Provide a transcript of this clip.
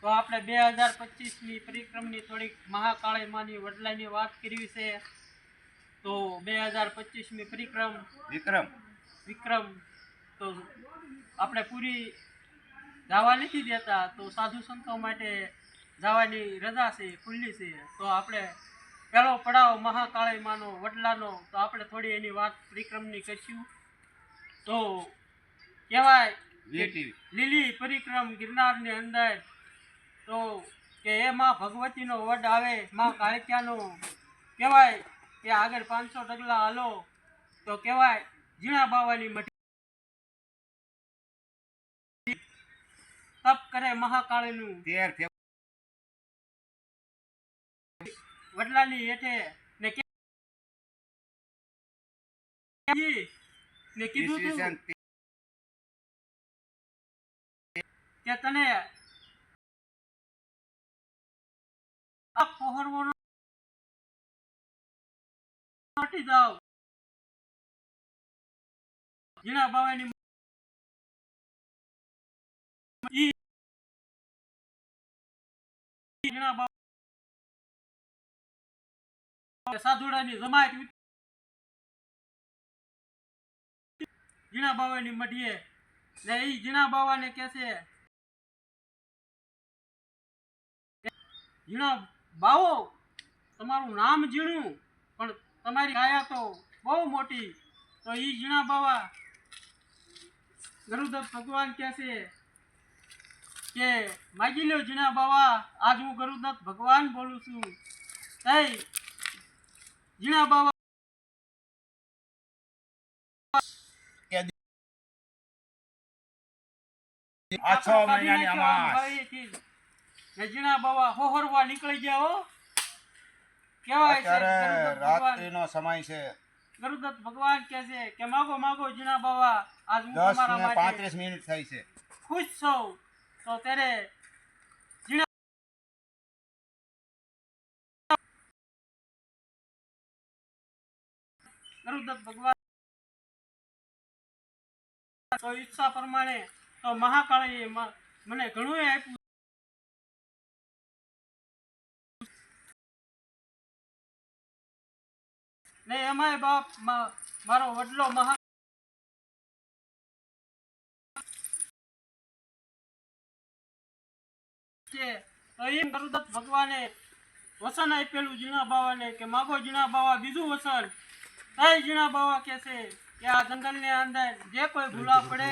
તો આપણે 2025ની પરિક્રમની થોડીક મહાકાળી માની વડલાની વાત કરવી છે. તો 2025ની વિક્રમ તો આપણે પૂરી જવા નથી દેતા, તો સાધુ સંતો માટે જવાની રજા છે, ખુલ્લી છે. તો આપણે પહેલો પડાવ મહાકાળી માનો વડલાનો, તો આપણે થોડી એની વાત પરિક્રમની કરીશું. તો કહેવાય લીલી પરિક્રમ ગિરનારની અંદર, તો કે એ માં ભગવતીનો વડ આવે, માં કાળિયાનો કહેવાય કે આગળ 500 ડગલા હાલો તો કહેવાય જીણા બાવાની મઠી તપ કરે મહાકાળીનું વડલાની હેઠે ને કીધું કે તને મટી જાવ જીણા બાવાની સાધુડાની જમાત જીણા બાવાની મઢીએ ને એ જીણા બાવાને કહે છે, જીણા બાવો તમારું નામ જીણું પણ તમારી કાયા તો બહુ મોટી. તો એ જીણા બાવા ગરુદત્ત ભગવાન કહે છે કે માગી લો જીણા બાવા, આજ હું ગરુદત્ત ભગવાન બોલું છું. તઈ જીણા બાવા જીણા બાવા હોહરવા નીકળી ગયા હો. કેવાય છે રાત્રિનો સમય છે. ગરુદત્ત ભગવાન કહે છે કે માગો માગો જીણા બાવા, આજ હું તમારા માટે 35 મિનિટ થઈ છે, ખુશ છું. તો ત્યારે ગરુદત્ત ભગવાન તો ઈચ્છા પ્રમાણે તો મહાકાળીએ મને ઘણું આપ્યું ને એમાંય બાપ મારો વડલો મહા છે. તો એમ ગરુદત્ત ભગવાને વસન આપેલું જીણા બાવાને કે માગો જીણા બાવા બીજું વસન. તઈ જીણા બાવા કહે છે કે આ જંગલની અંદર જે કોઈ ભૂલા પડે